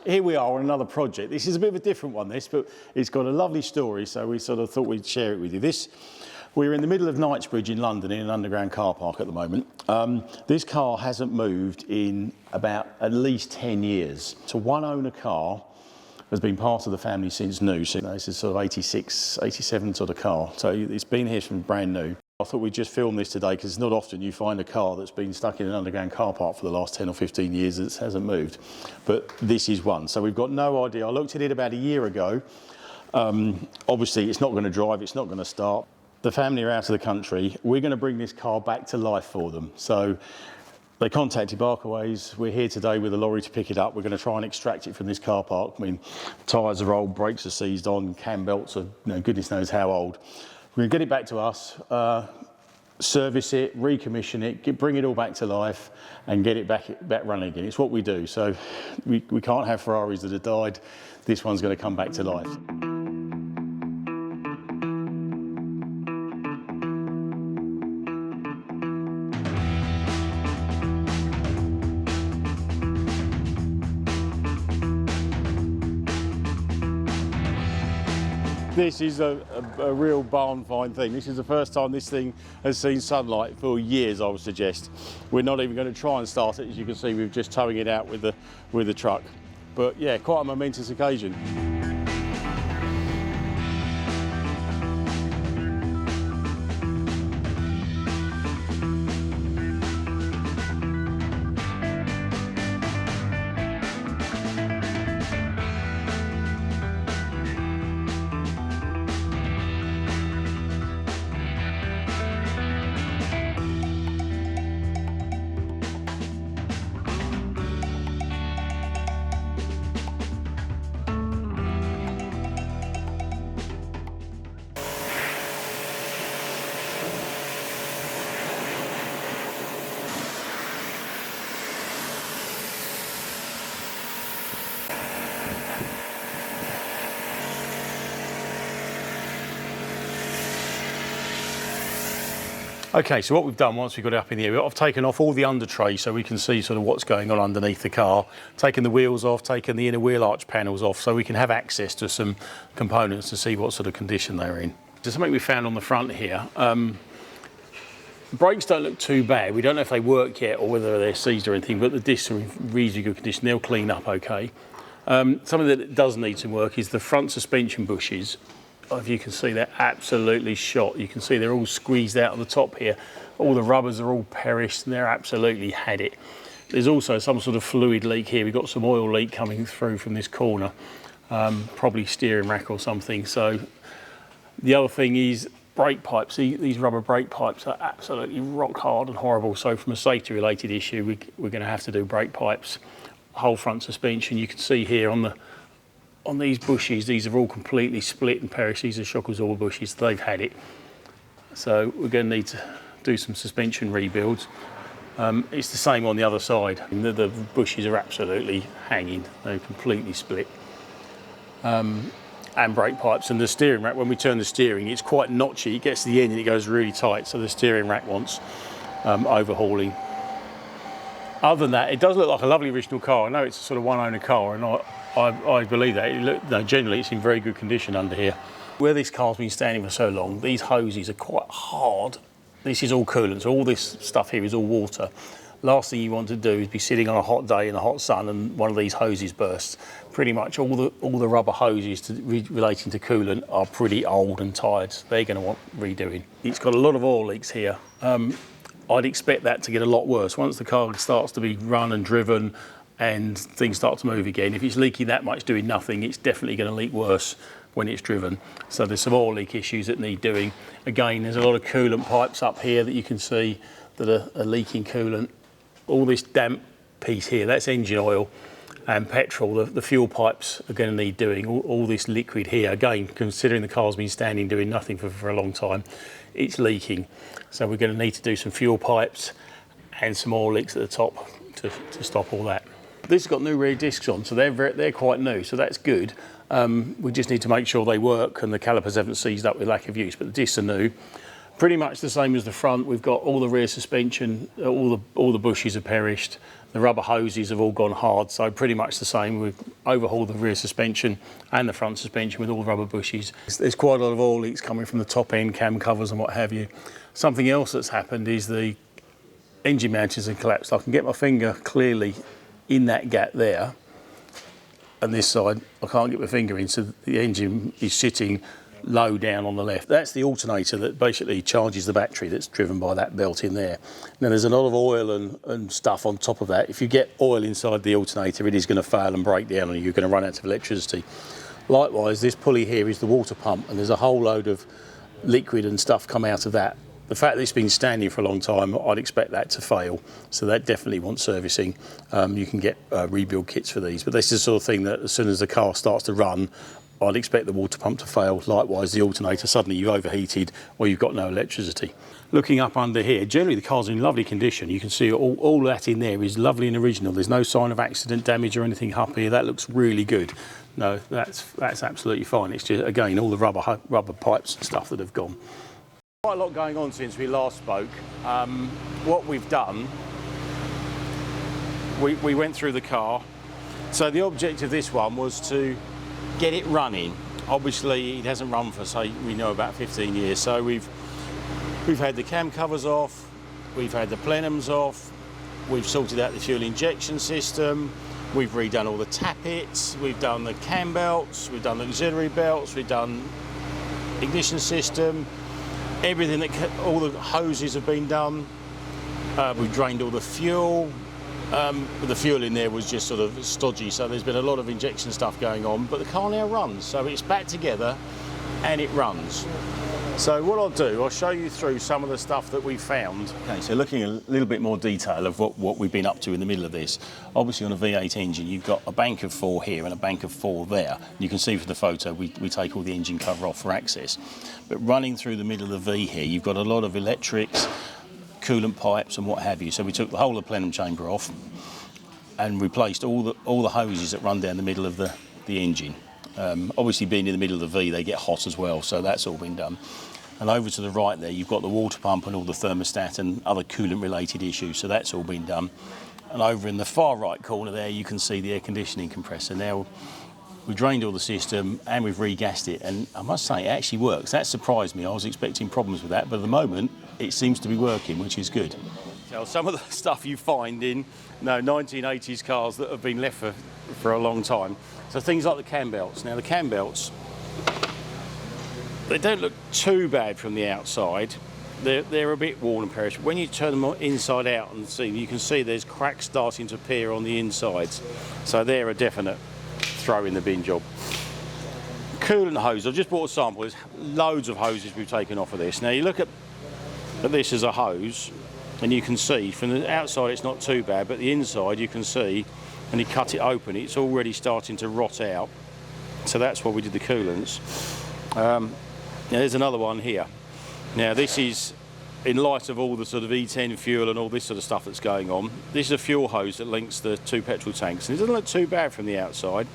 here we are on another project. This is a bit of a different one, this, but it's got a lovely story, so we sort of thought we'd share it with you. We're in the middle of Knightsbridge in London in an underground car park at the moment. This car hasn't moved in about at least 10 years. It's a one-owner car, has been part of the family since new. So this is sort of 86, 87 sort of car. So it's been here from brand new. I thought we'd just film this today because it's not often you find a car that's been stuck in an underground car park for the last 10 or 15 years that hasn't moved. But this is one. So we've got no idea. I looked at it about a year ago. Obviously it's not going to drive, it's not going to start. The family are out of the country. We're going to bring this car back to life for them. So they contacted Barkaways. We're here today with a lorry to pick it up. We're going to try and extract it from this car park. I mean, tyres are old, brakes are seized on, cam belts are, goodness knows how old. We're going to get it back to us, service it, recommission it, bring it all back to life and get it back running again. It's what we do. So we can't have Ferraris that have died. This one's going to come back to life. This is a real barn find thing. This is the first time this thing has seen sunlight for years, I would suggest. We're not even going to try and start it. As you can see, we're just towing it out with the truck. But yeah, quite a momentous occasion. Okay, so what we've done once we got it up in the air, I've taken off all the under tray so we can see sort of what's going on underneath the car, taken the wheels off, taken the inner wheel arch panels off so we can have access to some components to see what sort of condition they're in. Just something we found on the front here. Brakes don't look too bad. We don't know if they work yet or whether they're seized or anything, but the discs are in reasonably good condition. They'll clean up okay. Something that does need some work is the front suspension bushes. If you can see, they're absolutely shot. You can see they're all squeezed out on the top here. All the rubbers are all perished and they're absolutely had it. There's also some sort of fluid leak here. We've got some oil leak coming through from this corner, probably steering rack or something. So the other thing is brake pipes. These rubber brake pipes are absolutely rock hard and horrible. So from a safety related issue, we're going to have to do brake pipes, whole front suspension. You can see here on these bushes, these are all completely split and perished. These are shock absorber bushes, they've had it. So we're going to need to do some suspension rebuilds. It's the same on the other side. The bushes are absolutely hanging, they're completely split. And brake pipes, and the steering rack, when we turn the steering, it's quite notchy. It gets to the end and it goes really tight, so the steering rack wants overhauling. Other than that, it does look like a lovely original car. I know it's a sort of one-owner car, and I believe that. Generally, it's in very good condition under here. Where this car's been standing for so long, these hoses are quite hard. This is all coolant, so all this stuff here is all water. Last thing you want to do is be sitting on a hot day in the hot sun and one of these hoses bursts. Pretty much all the rubber hoses relating to coolant are pretty old and tired. So they're going to want redoing. It's got a lot of oil leaks here. I'd expect that to get a lot worse. Once the car starts to be run and driven and things start to move again, if it's leaking that much doing nothing, it's definitely going to leak worse when it's driven. So there's some oil leak issues that need doing. Again, there's a lot of coolant pipes up here that you can see that are leaking coolant. All this damp piece here, that's engine oil and petrol. The fuel pipes are going to need doing. All this liquid here, again, considering the car's been standing doing nothing for a long time, it's leaking. So we're going to need to do some fuel pipes and some oil leaks at the top to stop all that. This has got new rear discs on, so they're quite new, so that's good. We just need to make sure they work and the calipers haven't seized up with lack of use, but the discs are new. Pretty much the same as the front. We've got all the rear suspension, all the bushes are perished. The rubber hoses have all gone hard, so pretty much the same. We've overhauled the rear suspension and the front suspension with all the rubber bushes. There's quite a lot of oil leaks coming from the top end, cam covers and what have you. Something else that's happened is the engine mountings have collapsed. I can get my finger clearly in that gap there, and this side I can't get my finger in, so the engine is sitting low down on the left. That's the alternator that basically charges the battery that's driven by that belt in there. Now there's a lot of oil and stuff on top of that. If you get oil inside the alternator, it is going to fail and break down and you're going to run out of electricity. Likewise, this pulley here is the water pump, and there's a whole load of liquid and stuff come out of that. The fact that it's been standing for a long time, I'd expect that to fail. So that definitely wants servicing. You can get rebuild kits for these, but this is the sort of thing that as soon as the car starts to run, I'd expect the water pump to fail. Likewise, the alternator, suddenly you've overheated or you've got no electricity. Looking up under here, generally the car's in lovely condition. You can see all that in there is lovely and original. There's no sign of accident, damage or anything up here. That looks really good. No, that's absolutely fine. It's just, again, all the rubber pipes and stuff that have gone. Quite a lot going on since we last spoke. What we've done, we went through the car. So the object of this one was to get it running. Obviously, it hasn't run for, say, we know about 15 years. So we've had the cam covers off, we've had the plenums off, we've sorted out the fuel injection system, we've redone all the tappets, we've done the cam belts, we've done the auxiliary belts, we've done ignition system, everything all the hoses have been done. We've drained all the fuel. The fuel in there was just sort of stodgy, so there's been a lot of injection stuff going on, but the car now runs, so it's back together and it runs. So what I'll do, I'll show you through some of the stuff that we found. Okay, so looking a little bit more detail of what we've been up to in the middle of this. Obviously on a V8 engine, you've got a bank of 4 here and a bank of 4 there. You can see from the photo, we take all the engine cover off for access. But running through the middle of the V here, you've got a lot of electrics, coolant pipes and what have you. So we took the whole of the plenum chamber off and replaced all the hoses that run down the middle of the engine. Obviously being in the middle of the V, they get hot as well, so that's all been done. And over to the right there, you've got the water pump and all the thermostat and other coolant related issues, so that's all been done. And over in the far right corner there, you can see the air conditioning compressor. Now, we've drained all the system and we've regassed it, and I must say it actually works. That surprised me. I was expecting problems with that, but at the moment it seems to be working, which is good. So some of the stuff you find in 1980s cars that have been left for a long time. So things like the cam belts. Now the cam belts, they don't look too bad from the outside. They're a bit worn and perished. When you turn them inside out and see, you can see there's cracks starting to appear on the insides. So they're a definite throw in the bin job. Coolant hose, I've just bought a sample. There's loads of hoses we've taken off of this. Now you look at this as a hose, and you can see from the outside it's not too bad, but the inside you can see, and you cut it open, it's already starting to rot out. So that's why we did the coolants. Now there's another one here. Now this is, in light of all the sort of E10 fuel and all this sort of stuff that's going on, this is a fuel hose that links the 2 petrol tanks, and it doesn't look too bad from the outside.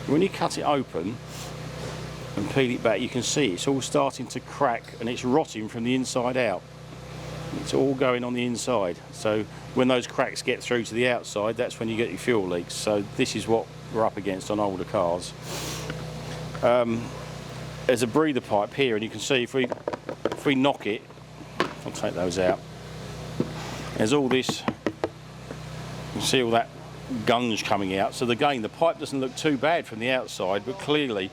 When you cut it open and peel it back, you can see it's all starting to crack and it's rotting from the inside out. It's all going on the inside. So when those cracks get through to the outside, that's when you get your fuel leaks. So this is what we're up against on older cars. There's a breather pipe here, and you can see if we knock it, I'll take those out. There's all this, you can see all that gunge coming out. So again, the pipe doesn't look too bad from the outside, but clearly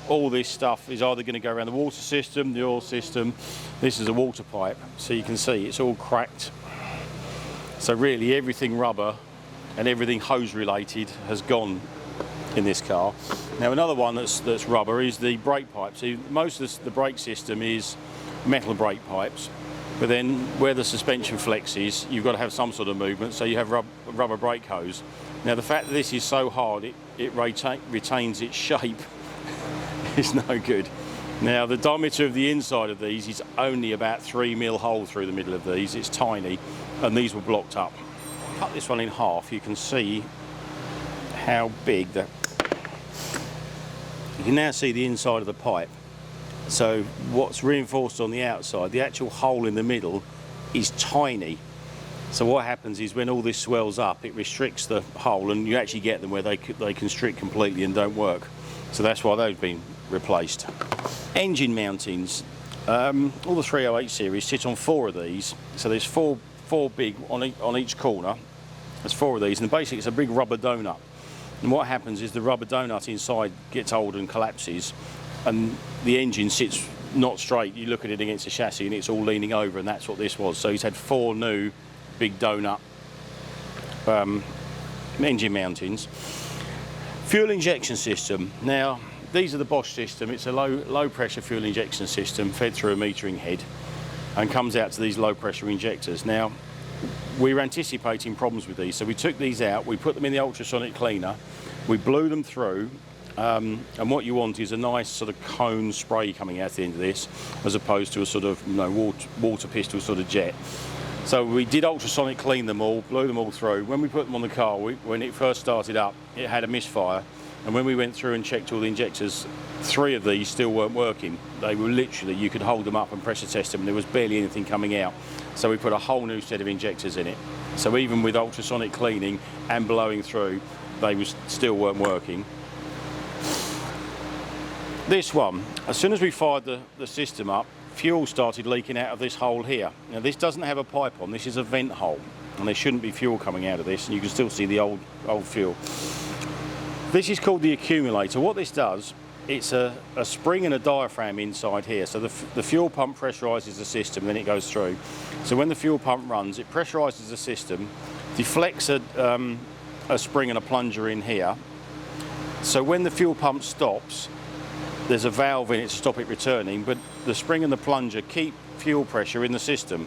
all this stuff is either going to go around the water system, the oil system. This is a water pipe, so you can see it's all cracked. So really everything rubber and everything hose related has gone in this car. Now another one that's rubber is the brake pipe. So most of the brake system is metal brake pipes, but then where the suspension flexes, you've got to have some sort of movement, so you have rubber brake hose. Now the fact that this is so hard, it retains its shape is no good. Now the diameter of the inside of these is only about 3 mil hole through the middle of these. It's tiny, and these were blocked up. Cut this one in half, you can see how big that. You can now see the inside of the pipe. So what's reinforced on the outside, the actual hole in the middle is tiny. So what happens is when all this swells up, it restricts the hole, and you actually get them where they constrict completely and don't work. So that's why they've been replaced. Engine mountings. All the 308 series sit on 4 of these. So there's four big on each corner. There's 4 of these, and basically it's a big rubber donut. And what happens is the rubber donut inside gets old and collapses, and the engine sits not straight. You look at it against the chassis and it's all leaning over, and that's what this was. So he's had 4 new big donut engine mountings. Fuel injection system. Now these are the Bosch system. It's a low pressure fuel injection system fed through a metering head and comes out to these low pressure injectors. Now we were anticipating problems with these, so we took these out, we put them in the ultrasonic cleaner, we blew them through, and what you want is a nice sort of cone spray coming out the end of this, as opposed to a sort of water pistol sort of jet. So we did ultrasonic clean them all, blew them all through. When we put them on the car, when it first started up, it had a misfire, and when we went through and checked all the injectors, 3 of these still weren't working. They were literally, you could hold them up and pressure test them, and there was barely anything coming out. So we put a whole new set of injectors in it. So even with ultrasonic cleaning and blowing through, they still weren't working. This one, as soon as we fired the system up, fuel started leaking out of this hole here. Now this doesn't have a pipe on, this is a vent hole, and there shouldn't be fuel coming out of this, and you can still see the old fuel. This is called the accumulator. What this does, it's a spring and a diaphragm inside here. So the fuel pump pressurizes the system, then it goes through. So when the fuel pump runs, it pressurizes the system, deflects a spring and a plunger in here. So when the fuel pump stops, there's a valve in it to stop it returning, but the spring and the plunger keep fuel pressure in the system.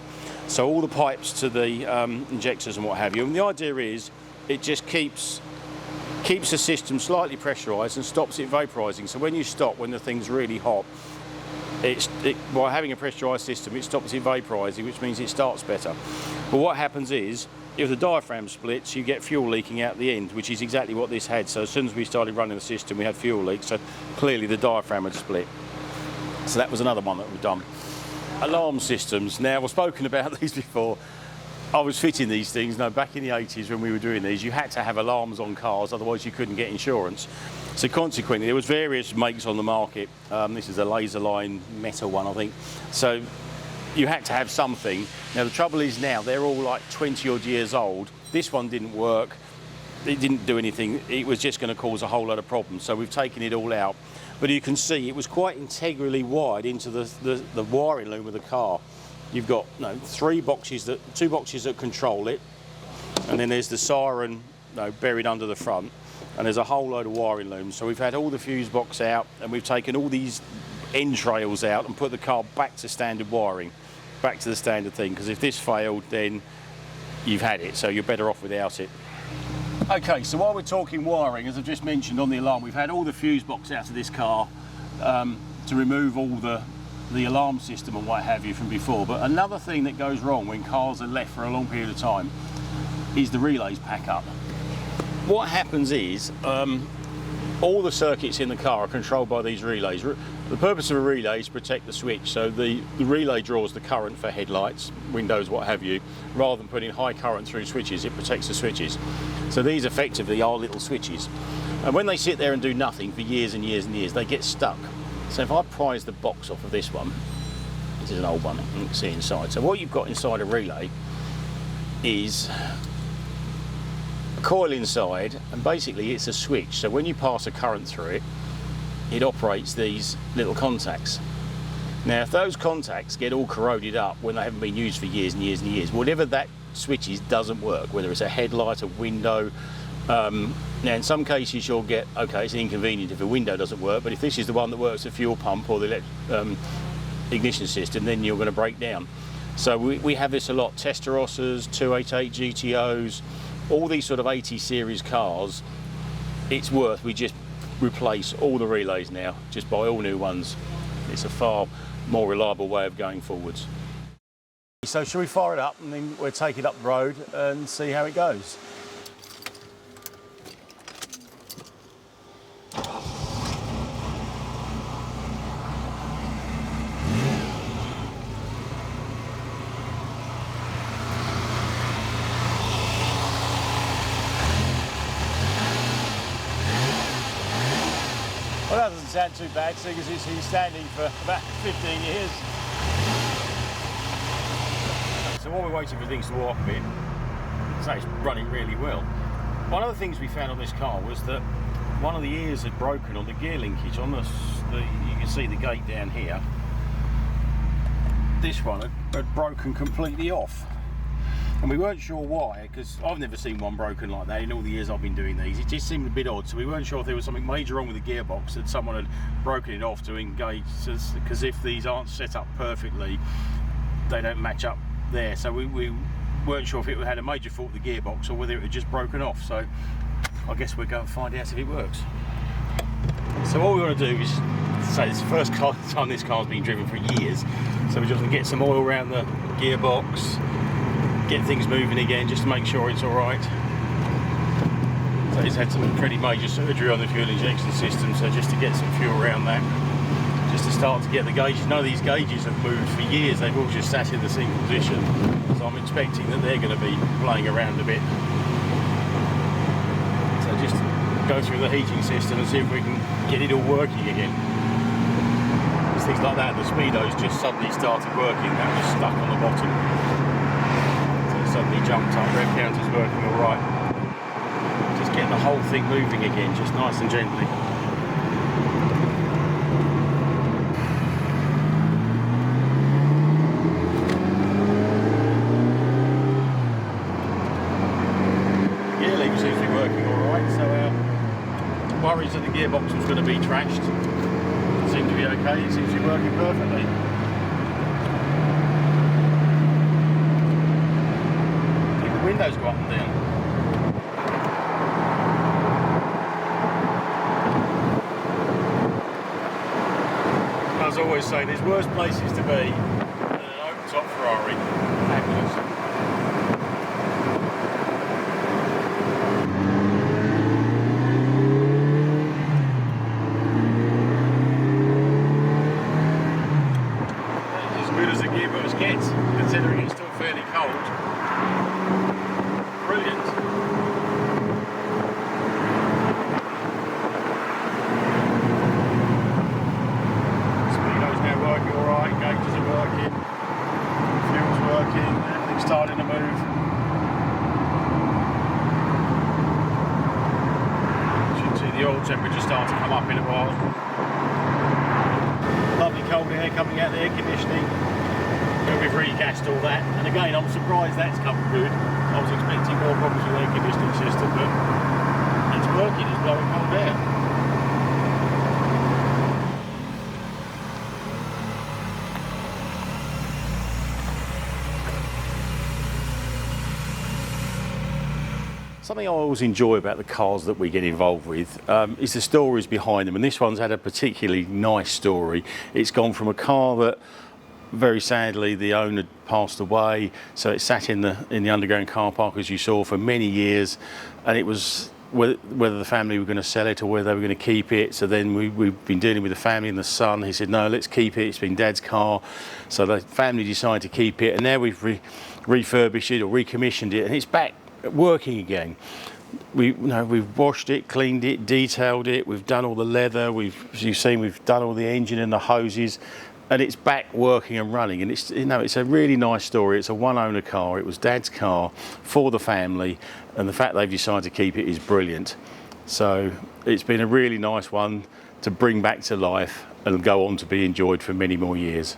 So all the pipes to the injectors and what have you. And the idea is it just keeps the system slightly pressurized and stops it vaporizing. So when you stop, when the thing's really hot, by having a pressurized system, it stops it vaporizing, which means it starts better. But what happens is, if the diaphragm splits, you get fuel leaking out the end, which is exactly what this had. So as soon as we started running the system, we had fuel leaks. So clearly the diaphragm had split. So that was another one that we've done. Alarm systems. Now, we've spoken about these before. I was fitting these things. No, back in the 80s when we were doing these, you had to have alarms on cars, otherwise you couldn't get insurance. So consequently, there was various makes on the market. This is a laser line metal one, I think. So you had to have something. Now the trouble is now they're all like 20 odd years old. This one didn't work. It didn't do anything. It was just going to cause a whole lot of problems. So we've taken it all out. But you can see it was quite integrally wired into the wiring loom of the car. You've got 2 boxes that control it, and then there's the siren buried under the front, and there's a whole load of wiring looms. So we've had all the fuse box out, and we've taken all these entrails out and put the car back to standard wiring, back to the standard thing, because if this failed, then you've had it, so you're better off without it. Okay, so while we're talking wiring, as I've just mentioned on the alarm, we've had all the fuse box out of this car to remove all the alarm system and what have you from before. But another thing that goes wrong when cars are left for a long period of time is the relays pack up. What happens is all the circuits in the car are controlled by these relays. The purpose of a relay is to protect the switch, so the relay draws the current for headlights, windows, what have you. Rather than putting high current through switches, it protects the switches. So these effectively are little switches, and when they sit there and do nothing for years and years and years, they get stuck. So if I prise the box off of this one, this is an old one, you can see inside. So what you've got inside a relay is a coil inside, and basically it's a switch. So when you pass a current through it, it operates these little contacts. Now if those contacts get all corroded up when they haven't been used for years and years and years, whatever that switch is doesn't work, whether it's a headlight, a window. Now in some cases you'll get, okay, it's inconvenient if a window doesn't work, but if this is the one that works the fuel pump or the ignition system, then you're going to break down. So we have this a lot. Testarossas, 288 GTOs, all these sort of 80 series cars, it's worth, we just replace all the relays now, just buy all new ones. It's a far more reliable way of going forwards. So shall we fire it up and then we'll take it up the road and see how it goes? sound too bad, seeing as it's been standing for about 15 years. So while we're waiting for things to warm up a bit, so it's running really well. One of the things we found on this car was that one of the ears had broken on the gear linkage. On you can see the gate down here. This one had broken completely off. And we weren't sure why, because I've never seen one broken like that in all the years I've been doing these. It just seemed a bit odd, so we weren't sure if there was something major wrong with the gearbox, that someone had broken it off to engage, because if these aren't set up perfectly, they don't match up there. So we weren't sure if it had a major fault with the gearbox or whether it had just broken off. So I guess we'll go and find out if it works. So all we want to do is, say it's the first time this car's been driven for years, so we're just going to get some oil around the gearbox, get things moving again just to make sure it's alright. So it's had some pretty major surgery on the fuel injection system, so just to get some fuel around that, just to start to get the gauges. None of these gauges have moved for years, they've all just sat in the same position, so I'm expecting that they're going to be playing around a bit. So just go through the heating system and see if we can get it all working again. It's things like that, the speedo's just suddenly started working, that was stuck on the bottom. Suddenly jumped up, rev counter's working all right. Just getting the whole thing moving again, just nice and gently. Gear lever seems to be working all right, so our worries that the gearbox was going to be trashed seem to be okay. It seems to be working perfectly. Windows go up and down. As I always say, there's worse places to be than an open top Ferrari. Fabulous. That's as good as the gearbox gets, considering it's still fairly cold. Brilliant. Speedo's now working alright, gauges are working, fuel's working, everything's starting to move. Should see the oil temperature start to come up in a while. Lovely cold air coming out of the air conditioning. We've regassed all that, and again I'm surprised that's come good. I was expecting more problems with the air conditioning system, but it's working, it's blowing cold air. Something I always enjoy about the cars that we get involved with is the stories behind them, and this one's had a particularly nice story. It's gone from a car that very sadly the owner passed away, so it sat in the underground car park, as you saw, for many years, and it was whether the family were going to sell it or whether they were going to keep it. So then we've been dealing with the family and the son. He said, no, let's keep it, it's been Dad's car. So the family decided to keep it, and now we've refurbished it or recommissioned it, and it's back working again. We've washed it, cleaned it, detailed it, we've done all the leather, as you've seen, we've done all the engine and the hoses, and it's back working and running. And it's a really nice story. It's a one-owner car. It was Dad's car for the family, and the fact they've decided to keep it is brilliant. So it's been a really nice one to bring back to life and go on to be enjoyed for many more years.